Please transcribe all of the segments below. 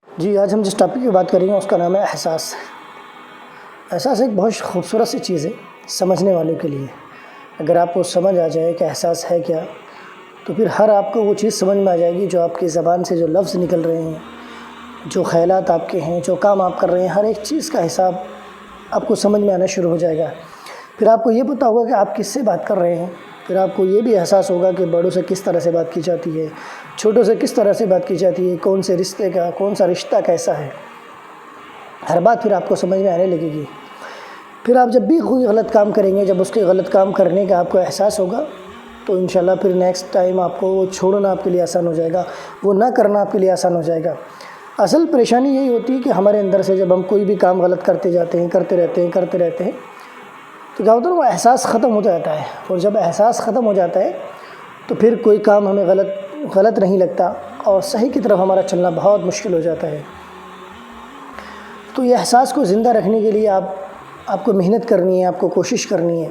جی آج ہم جس ٹاپک کی بات کریں گے اس کا نام ہے احساس۔ احساس ایک بہت خوبصورت سی چیز ہے سمجھنے والوں کے لیے۔ اگر آپ کو سمجھ آ جائے کہ احساس ہے کیا، تو پھر ہر آپ کو وہ چیز سمجھ میں آ جائے گی جو آپ کی زبان سے جو لفظ نکل رہے ہیں، جو خیالات آپ کے ہیں، جو کام آپ کر رہے ہیں، ہر ایک چیز کا حساب آپ کو سمجھ میں آنا شروع ہو جائے گا۔ پھر آپ کو یہ پتہ ہوگا کہ آپ کس سے بات کر رہے ہیں۔ پھر آپ کو یہ بھی احساس ہوگا کہ بڑوں سے کس طرح سے بات کی جاتی ہے، چھوٹوں سے کس طرح سے بات کی جاتی ہے، کون سا رشتہ کیسا ہے، ہر بات پھر آپ کو سمجھ میں آنے لگے گی۔ پھر آپ جب بھی کوئی غلط کام کریں گے، جب اس کے غلط کام کرنے کا آپ کو احساس ہوگا، تو انشاءاللہ پھر نیکسٹ ٹائم آپ کو وہ چھوڑنا آپ کے لیے آسان ہو جائے گا، وہ نہ کرنا آپ کے لیے آسان ہو جائے گا۔ اصل پریشانی یہی ہوتی ہے کہ ہمارے اندر سے جب ہم کوئی بھی کام غلط کرتے جاتے ہیں، کرتے رہتے ہیں، تو کیا ہوتا ہے، وہ احساس ختم ہو جاتا ہے۔ اور جب احساس ختم ہو جاتا ہے تو پھر کوئی کام ہمیں غلط نہیں لگتا، اور صحیح کی طرف ہمارا چلنا بہت مشکل ہو جاتا ہے۔ تو یہ احساس کو زندہ رکھنے کے لیے آپ کو محنت کرنی ہے، آپ کو کوشش کرنی ہے،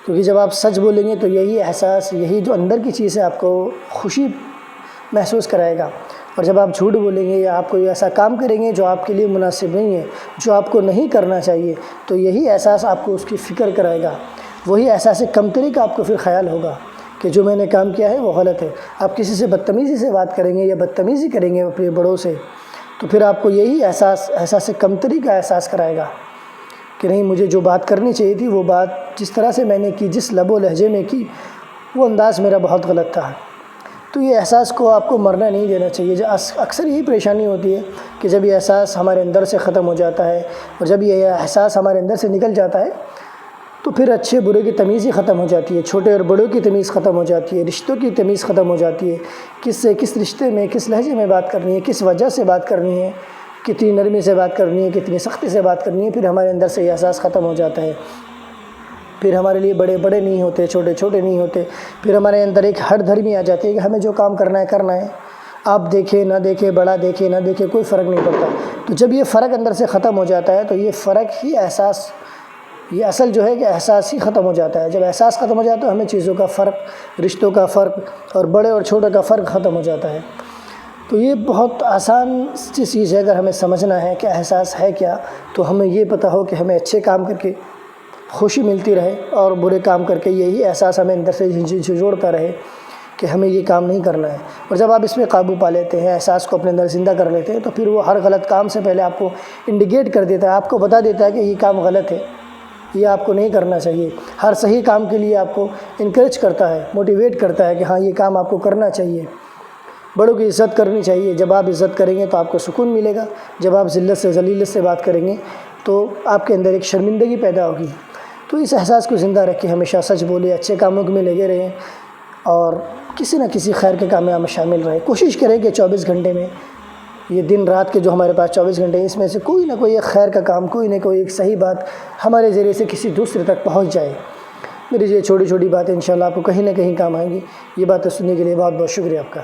کیونکہ جب آپ سچ بولیں گے تو یہی احساس، یہی جو اندر کی چیز ہے، آپ کو خوشی محسوس کرائے گا۔ اور جب آپ جھوٹ بولیں گے یا آپ کوئی ایسا کام کریں گے جو آپ کے لیے مناسب نہیں ہے، جو آپ کو نہیں کرنا چاہیے، تو یہی احساس آپ کو اس کی فکر کرائے گا۔ وہی احساس کمتری کا آپ کو پھر خیال ہوگا کہ جو میں نے کام کیا ہے وہ غلط ہے۔ آپ کسی سے بدتمیزی سے بات کریں گے یا بدتمیزی کریں گے اپنے بڑوں سے، تو پھر آپ کو یہی احساس کمتری کا احساس کرائے گا کہ نہیں، مجھے جو بات کرنی چاہیے تھی، وہ بات جس طرح سے میں نے کی، جس لب و لہجے میں کی، وہ انداز میرا بہت غلط تھا۔ تو یہ احساس کو آپ کو مرنا نہیں دینا چاہیے۔ اکثر یہی پریشانی ہوتی ہے کہ جب یہ احساس ہمارے اندر سے ختم ہو جاتا ہے، اور جب یہ احساس ہمارے اندر سے نکل جاتا ہے، تو پھر اچھے برے کی تمیز ہی ختم ہو جاتی ہے، چھوٹے اور بڑوں کی تمیز ختم ہو جاتی ہے، رشتوں کی تمیز ختم ہو جاتی ہے، کس سے کس رشتے میں، کس لہجے میں بات کرنی ہے، کس وجہ سے بات کرنی ہے، کتنی نرمی سے بات کرنی ہے، کتنی سختی سے بات کرنی ہے۔ پھر ہمارے اندر سے یہ احساس ختم ہو جاتا ہے۔ پھر ہمارے لیے بڑے بڑے نہیں ہوتے، چھوٹے چھوٹے نہیں ہوتے۔ پھر ہمارے اندر ایک ہٹ دھرمی آ جاتی ہے کہ ہمیں جو کام کرنا ہے کرنا ہے، آپ دیکھیں نہ دیکھیں، بڑا دیکھے نہ دیکھے، کوئی فرق نہیں پڑتا۔ تو جب یہ فرق اندر سے ختم ہو جاتا ہے، تو یہ فرق ہی احساس، یہ اصل جو ہے کہ احساس ہی ختم ہو جاتا ہے۔ جب احساس ختم ہو جاتا ہے تو ہمیں چیزوں کا فرق، رشتوں کا فرق اور بڑے اور چھوٹے کا فرق ختم ہو جاتا ہے۔ تو یہ بہت آسان سی چیز ہے۔ اگر ہمیں سمجھنا ہے کہ احساس ہے کیا، تو ہمیں یہ پتہ ہو کہ ہمیں اچھے کام کر کے خوشی ملتی رہے، اور برے کام کر کے یہی احساس ہمیں اندر سے جھنجھوڑتا رہے کہ ہمیں یہ کام نہیں کرنا ہے۔ اور جب آپ اس میں قابو پا لیتے ہیں، احساس کو اپنے اندر زندہ کر لیتے ہیں، تو پھر وہ ہر غلط کام سے پہلے آپ کو انڈیکیٹ کر دیتا ہے، آپ کو بتا دیتا ہے کہ یہ کام غلط ہے، یہ آپ کو نہیں کرنا چاہیے۔ ہر صحیح کام کے لیے آپ کو انکریج کرتا ہے، موٹیویٹ کرتا ہے کہ ہاں یہ کام آپ کو کرنا چاہیے۔ بڑوں کی عزت کرنی چاہیے۔ جب آپ عزت کریں گے تو آپ کو سکون ملے گا۔ جب آپ ذلیت سے بات کریں گے تو آپ کے اندر ایک شرمندگی پیدا ہوگی۔ تو اس احساس کو زندہ رکھے، ہمیشہ سچ بولے، اچھے کاموں میں لگے رہیں، اور کسی نہ کسی خیر کے کام میں شامل رہیں۔ کوشش کریں کہ 24 گھنٹے میں، یہ دن رات کے جو ہمارے پاس 24 گھنٹے ہیں، اس میں سے کوئی نہ کوئی ایک خیر کا کام، کوئی نہ کوئی ایک صحیح بات ہمارے ذریعے سے کسی دوسرے تک پہنچ جائے۔ میری یہ چھوٹی چھوٹی باتیں انشاءاللہ آپ کو کہیں نہ کہیں کام آئیں گی۔ یہ باتیں سننے کے لیے بہت بہت شکریہ آپ کا۔